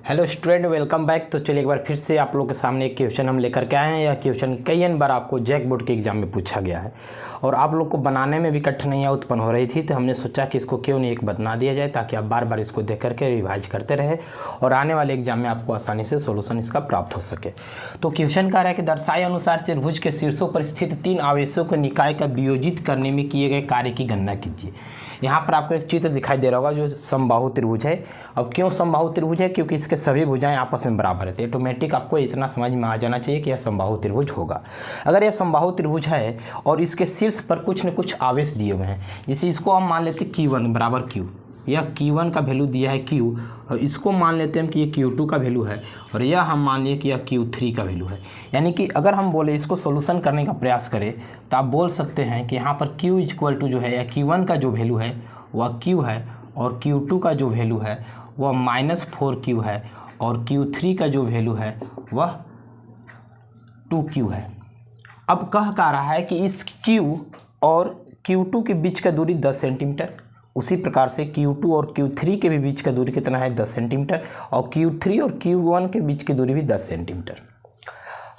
Hello student, welcome back. तो चलिए एक बार फिर से आप लोग के सामने एक क्वेश्चन हम लेकर के आए हैं। यह क्वेश्चन कई बार आपको जैक बोर्ड के एग्जाम में पूछा गया है और आप लोग को बनाने में भी कठिनाइयाँ उत्पन्न हो रही थी। तो हमने सोचा कि इसको क्यों नहीं एक बना दिया जाए ताकि आप बार बार इसको देख करके रिवाइज करते रहे और आने वाले एग्जाम में आपको आसानी से सोल्यूशन इसका प्राप्त हो सके। तो क्वेश्चन कह रहा है कि दर्शाए अनुसार त्रिभुज के शीर्षों पर स्थित 3 आवेशों के निकाय का वियोजित करने में किए गए कार्य की गणना कीजिए। यहाँ पर आपको एक चित्र दिखाई दे रहा होगा जो समबाहु त्रिभुज है। अब क्यों समबाहु त्रिभुज है? क्योंकि इसके सभी भुजाएं आपस में बराबर है। तो ऑटोमेटिक आपको इतना समझ में आ जाना चाहिए कि यह समबाहु त्रिभुज होगा। अगर यह समबाहु त्रिभुज है और इसके शीर्ष पर कुछ न कुछ आवेश दिए हुए हैं, जैसे इसको हम मान लेते हैं Q1 बराबर Q, यह Q1 का वैल्यू दिया है Q, और इसको मान लेते हैं कि ये Q2 का वैल्यू है और यह हम मान लिए कि यह Q3 का वैल्यू है। यानी कि अगर हम बोले इसको सोल्यूशन करने का प्रयास करें तो आप बोल सकते हैं कि यहाँ पर Q इक्वल टू जो है या Q1 का जो वैल्यू है वह Q है और Q2 का जो वैल्यू है वह -4Q है और Q3 का जो वैल्यू है वह 2Q है। अब कह रहा है कि इस Q और Q2 के बीच का दूरी 10 सेंटीमीटर, उसी प्रकार से Q2 और Q3 के भी बीच का दूरी कितना है 10 सेंटीमीटर और Q3 और Q1 के बीच की दूरी भी 10 सेंटीमीटर।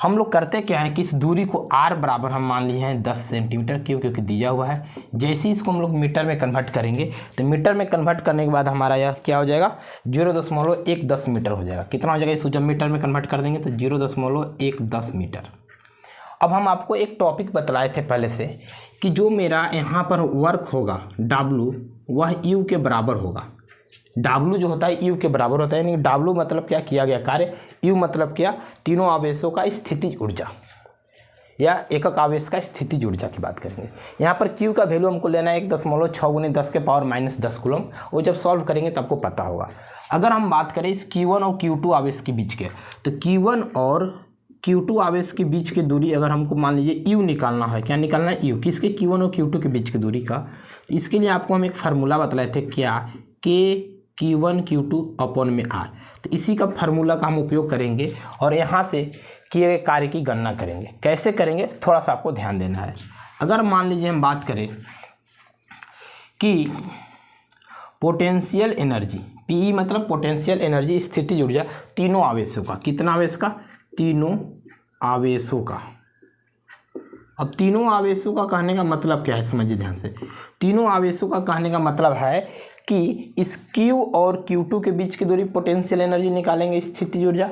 हम लोग करते क्या है कि इस दूरी को R बराबर हम मान लिए हैं 10 सेंटीमीटर, क्योंकि दिया हुआ है। जैसे ही इसको हम लोग मीटर में कन्वर्ट करेंगे तो मीटर में कन्वर्ट करने के बाद हमारा यह क्या हो जाएगा 0.110 मीटर हो जाएगा। कितना हो जाएगा इसको जब मीटर में कन्वर्ट कर देंगे तो 0.110 मीटर। अब हम आपको एक टॉपिक बतलाए थे पहले से कि जो मेरा यहाँ पर वर्क होगा W वह U के बराबर होगा। W जो होता है U के बराबर होता है, यानी W मतलब क्या किया गया कार्य, U मतलब क्या तीनों आवेशों का स्थितिज ऊर्जा या एकक आवेश का स्थितिज ऊर्जा की बात करेंगे। यहाँ पर Q का वैल्यू हमको लेना है 1.6 × 10 के पावर -10 कूलम। वो जब सॉल्व करेंगे तो आपको पता होगा। अगर हम बात करें इस Q1 और Q2 आवेश के बीच के, तो Q1 और Q2 आवेश के बीच की दूरी अगर हमको मान लीजिए U निकालना है, क्या निकालना है U किसके Q1 और Q2 के बीच की दूरी का, तो इसके लिए आपको हम एक फार्मूला बतलाए थे क्या K Q1 Q2 अपॉन में R। तो इसी का फार्मूला का हम उपयोग करेंगे और यहाँ से किए गए कार्य की गणना करेंगे। कैसे करेंगे थोड़ा सा आपको ध्यान देना है। अगर मान लीजिए हम बात करें कि पोटेंशियल एनर्जी PE मतलब पोटेंशियल एनर्जी स्थितिज ऊर्जा तीनों आवेशों का, कितना आवेश का, तीनों आवेशों का। अब तीनों आवेशों का कहने का मतलब क्या है समझिए ध्यान से। तीनों आवेशों का कहने का मतलब है कि इस Q और Q2 के बीच की दूरी पोटेंशियल एनर्जी निकालेंगे स्थितिज ऊर्जा,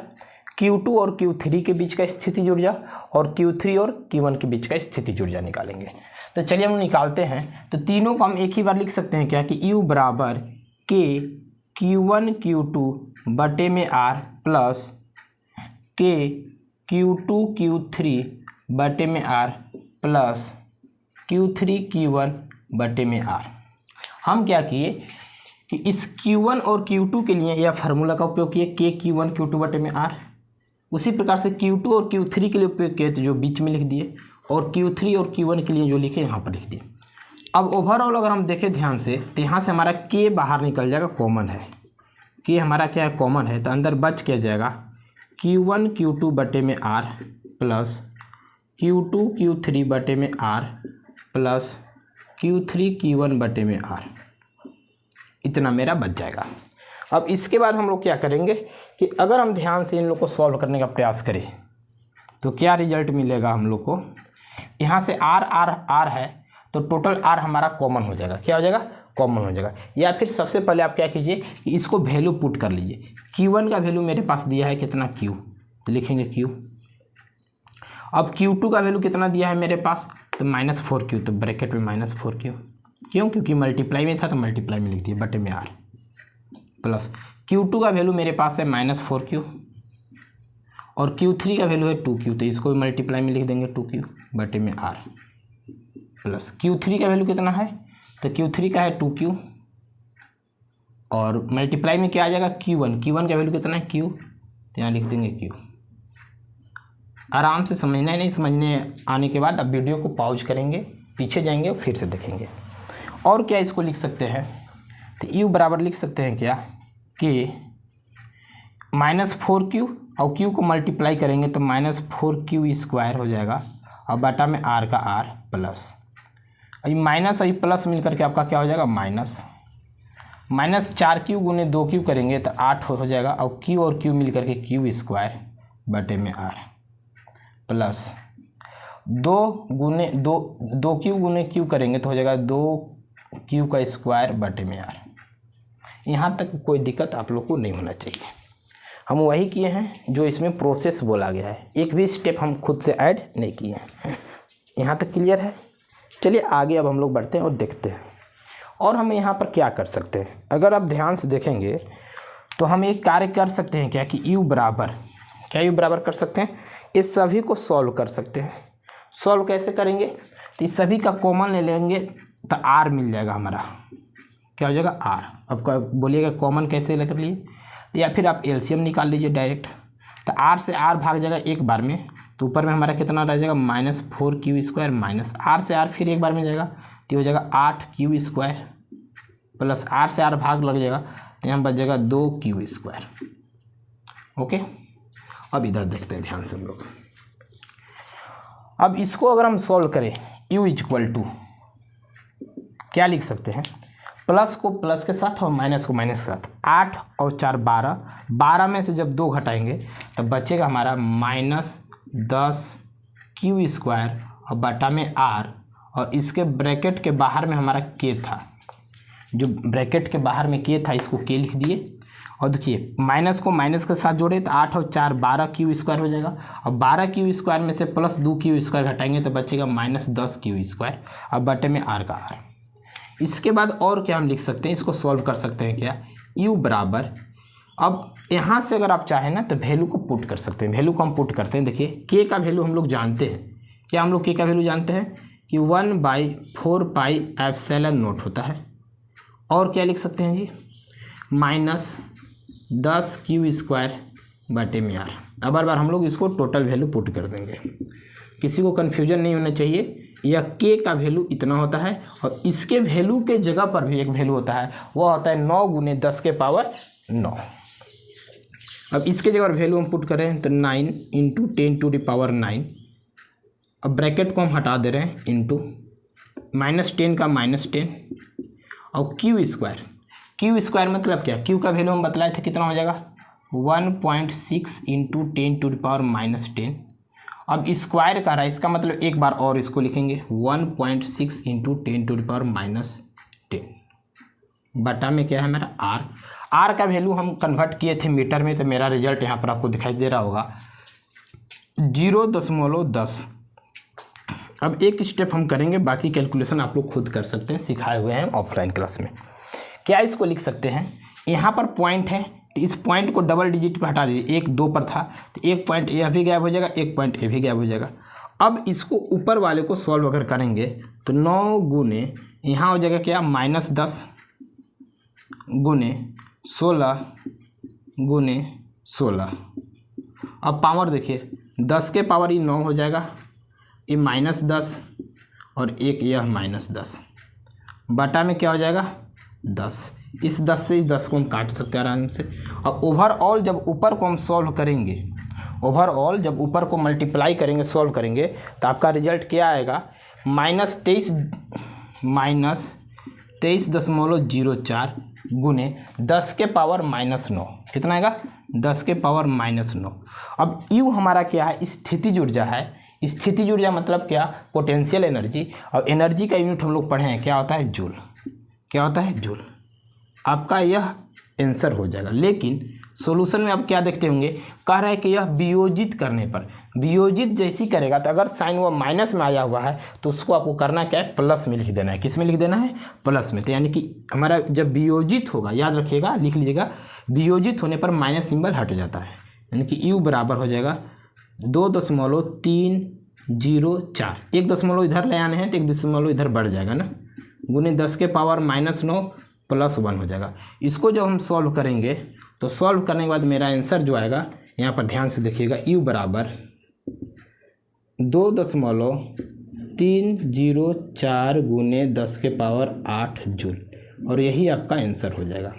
Q2 और Q3 के बीच का स्थितिज ऊर्जा और Q3 और Q1 के बीच का स्थितिज ऊर्जा निकालेंगे। तो चलिए हम निकालते हैं। तो तीनों को हम एक ही बार लिख सकते हैं क्या कि U बराबर K Q1 Q2 बटे में R plus K Q2 Q3 बटे में R प्लस Q3 Q1 बटे में R। हम क्या किए कि इस Q1 और Q2 के लिए यह फार्मूला का उपयोग किए K Q1 Q2 बटे में R। उसी प्रकार से Q2 और Q3 के लिए उपयोग किए तो जो बीच में लिख दिए और Q3 और Q1 के लिए जो लिखे यहाँ पर लिख दिए। अब ओवरऑल अगर हम देखें ध्यान से तो यहाँ से हमारा K बाहर निकल जाएगा, कॉमन है। K हमारा क्या है, कॉमन है। तो अंदर बच क्या जाएगा Q1 Q2 बटे में R प्लस Q2 Q3 बटे में R प्लस Q3 Q1 बटे में R, इतना मेरा बच जाएगा। अब इसके बाद हम लोग क्या करेंगे कि अगर हम ध्यान से इन लोग को सॉल्व करने का प्रयास करें तो क्या रिजल्ट मिलेगा हम लोग को। यहाँ से R R R है तो टोटल R हमारा कॉमन हो जाएगा। क्या हो जाएगा, कॉमन हो जाएगा। या फिर सबसे पहले आप क्या कीजिए कि इसको वैल्यू पुट कर लीजिए। Q1 का वैल्यू मेरे पास दिया है कितना Q, तो लिखेंगे Q। अब Q2 का वैल्यू कितना दिया है मेरे पास, तो -4Q, तो ब्रैकेट में -4Q। क्यों, क्योंकि मल्टीप्लाई में था तो मल्टीप्लाई में लिख दिए बटे में R प्लस Q2 का वैल्यू मेरे पास है -4Q और Q3 का वैल्यू है 2Q, तो इसको भी मल्टीप्लाई में लिख देंगे 2Q बटे में R प्लस Q3 का वैल्यू कितना है, तो Q3 का है 2Q और मल्टीप्लाई में क्या आ जाएगा Q1 का वैल्यू कितना है Q, तो यहाँ लिख देंगे Q। आराम से समझना है, नहीं समझने आने के बाद अब वीडियो को पॉज करेंगे, पीछे जाएंगे और फिर से देखेंगे। और क्या इसको लिख सकते हैं, तो U बराबर लिख सकते हैं क्या कि -4Q और Q को मल्टीप्लाई करेंगे तो -4Q² हो जाएगा और बटा में R का R प्लस, और ये माइनस और ये प्लस मिलकर के आपका क्या हो जाएगा माइनस। -4 क्यू गुने 2 क्यू करेंगे तो 8 हो जाएगा, और क्यू और क्यू मिल करके क्यू स्क्वायर बटे में आर, प्लस 2 क्यू गुने क्यू करेंगे तो हो जाएगा 2 क्यू का स्क्वायर बटे में आर। यहाँ तक कोई दिक्कत आप लोग को नहीं होना चाहिए। हम वही किए हैं जो इसमें प्रोसेस बोला गया है, एक भी स्टेप हम खुद से ऐड नहीं किए हैं। यहाँ तक क्लियर है। चलिए आगे अब हम लोग बढ़ते हैं और देखते हैं और हम यहाँ पर क्या कर सकते हैं। अगर आप ध्यान से देखेंगे तो हम एक कार्य कर सकते हैं क्या कि यू बराबर कर सकते हैं, इस सभी को सॉल्व कर सकते हैं। सॉल्व कैसे करेंगे, तो इस सभी का कॉमन ले लेंगे तो आर मिल जाएगा हमारा, क्या हो जाएगा आर। अब बोलिएगा कॉमन कैसे लेकर लिए, या फिर आप एलसीएम निकाल लीजिए डायरेक्ट। तो आर से आर भाग जाएगा एक बार में, तो ऊपर में हमारा कितना रह जाएगा -4 क्यू स्क्वायर, माइनस आर से आर फिर एक बार में जाएगा तो हो जाएगा 8 क्यू स्क्वायर, प्लस आर से आर भाग लग जाएगा तो यहाँ बच जाएगा 2 क्यू स्क्वायर। ओके, अब इधर देखते हैं ध्यान से हम लोग। अब इसको अगर हम सॉल्व करें, u इक्वल टू क्या लिख सकते हैं, प्लस को प्लस के साथ और माइनस को माइनस के साथ, 8 और 4 12, 12 में से जब 2 घटाएंगे तब बचेगा हमारा -10 क्यू स्क्वायर और बटा में आर, और इसके ब्रैकेट के बाहर में हमारा के था, जो ब्रैकेट के बाहर में के था इसको के लिख दिए। और देखिए माइनस को माइनस के साथ जोड़े तो 8 और 4 12 क्यू स्क्वायर हो जाएगा, और 12 क्यू स्क्वायर में से प्लस 2 क्यू स्क्वायर घटाएंगे तो बचेगा -10 क्यू स्क्वायर और बटे में आर का आर। इसके बाद और क्या हम लिख सकते हैं, इसको सॉल्व कर सकते हैं क्या, u बराबर, अब यहाँ से अगर आप चाहें ना तो वैल्यू को पुट कर सकते हैं। वैल्यू को हम पुट करते हैं, देखिए k का वैल्यू हम लोग जानते हैं, क्या हम लोग k का वैल्यू जानते हैं कि 1/4 पाई एप्सिलॉन नॉट होता है। और क्या लिख सकते हैं जी, -10 क्यू स्क्वायर बटे में आर। अब बार हम लोग इसको टोटल वैल्यू पुट कर देंगे, किसी को कन्फ्यूजन नहीं होना चाहिए। यह k का वैल्यू इतना होता है और इसके वैल्यू के जगह पर भी एक वैल्यू होता है, वह होता है 9 गुने 10 के पावर 9। अब इसके जगह वैल्यू हम पुट करें तो 9 इंटू 10 टू द पावर 9। अब ब्रैकेट को हम हटा दे रहे हैं, इंटू -10 का -10 और क्यू स्क्वायर मतलब क्या, क्यू का वैल्यू हम बतलाए थे कितना हो जाएगा 1.6 इंटू 10 टू द पावर -10। अब स्क्वायर का रहा है, इसका मतलब एक बार और इसको लिखेंगे 1.6 इंटू 10 टू द पावर -10 बटा में क्या है हमारा आर का वैल्यू हम कन्वर्ट किए थे मीटर में, तो मेरा रिजल्ट यहाँ पर आपको दिखाई दे रहा होगा 0.10। अब एक स्टेप हम करेंगे, बाकी कैलकुलेशन आप लोग खुद कर सकते हैं, सिखाए हुए हैं ऑफलाइन क्लास में। क्या इसको लिख सकते हैं, यहाँ पर पॉइंट है तो इस पॉइंट को डबल डिजिट पर हटा दीजिए, 1 2 पर था तो एक पॉइंट यह भी गायब हो जाएगा, एक पॉइंट ये भी गायब हो जाएगा। अब इसको ऊपर वाले को सॉल्व अगर करेंगे तो 9 गुने यहाँ हो जाएगा क्या -10 गुने 16 गुने 16। अब पावर देखिए 10 के पावर ये 9 हो जाएगा, ये -10 और एक यह -10 बटा में क्या हो जाएगा 10। इस 10 से इस 10 को हम काट सकते हैं आराम से। और ओवरऑल जब ऊपर को हम सॉल्व करेंगे, ओवरऑल जब ऊपर को मल्टीप्लाई करेंगे सॉल्व करेंगे तो आपका रिजल्ट क्या आएगा -23.04 गुने 10 के पावर -9। कितना आएगा 10 के पावर -9। अब यू हमारा क्या है, स्थितिज ऊर्जा है। स्थितिज ऊर्जा मतलब क्या, पोटेंशियल एनर्जी, और एनर्जी का यूनिट हम लोग पढ़े हैं क्या होता है जूल। क्या होता है जूल। आपका यह आंसर हो जाएगा। लेकिन सॉल्यूशन में आप क्या देखते होंगे, कह रहा है कि यह वियोजित करने पर, वियोजित जैसी करेगा तो अगर साइन वो माइनस में आया हुआ है तो उसको आपको करना क्या है, प्लस में लिख देना है। किस में लिख देना है, प्लस में। तो यानी कि हमारा जब वियोजित होगा, याद रखिएगा लिख लीजिएगा, वियोजित होने पर माइनस सिंबल हट जाता है। यानी कि यू बराबर हो जाएगा 2.304। 1 दशमलव इधर ले आने हैं तो 1 दशमलव इधर बढ़ जाएगा ना, गुने 10 के पावर -9 + 1 हो जाएगा। इसको जब हम सॉल्व करेंगे तो सॉल्व करने के बाद मेरा आंसर जो आएगा, यहाँ पर ध्यान से देखिएगा, u बराबर 2.304 गुने 10 के पावर 8 जूल, और यही आपका आंसर हो जाएगा।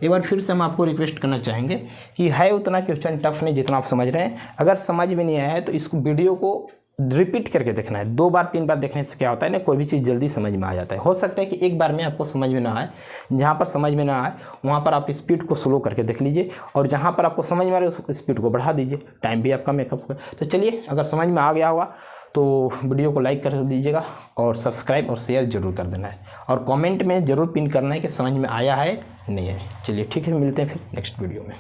एक बार फिर से हम आपको रिक्वेस्ट करना चाहेंगे कि है उतना क्वेश्चन टफ नहीं जितना आप समझ रहे हैं। अगर समझ में नहीं आया है तो इस वीडियो को रिपीट करके देखना है। 2 बार 3 बार देखने से क्या होता है ना, कोई भी चीज़ जल्दी समझ में आ जाता है। हो सकता है कि एक बार में आपको समझ में ना आए, जहाँ पर समझ में ना आए वहाँ पर आप स्पीड को स्लो करके देख लीजिए, और जहाँ पर आपको समझ में आ रहा है उस स्पीड को बढ़ा दीजिए, टाइम भी आपका मेकअप होगा। तो चलिए, अगर समझ में आ गया होगा तो वीडियो को लाइक कर दीजिएगा और सब्सक्राइब और शेयर जरूर कर देना है, और कमेंट में ज़रूर पिन करना है कि समझ में आया है नहीं है। चलिए ठीक है, मिलते हैं फिर नेक्स्ट वीडियो में।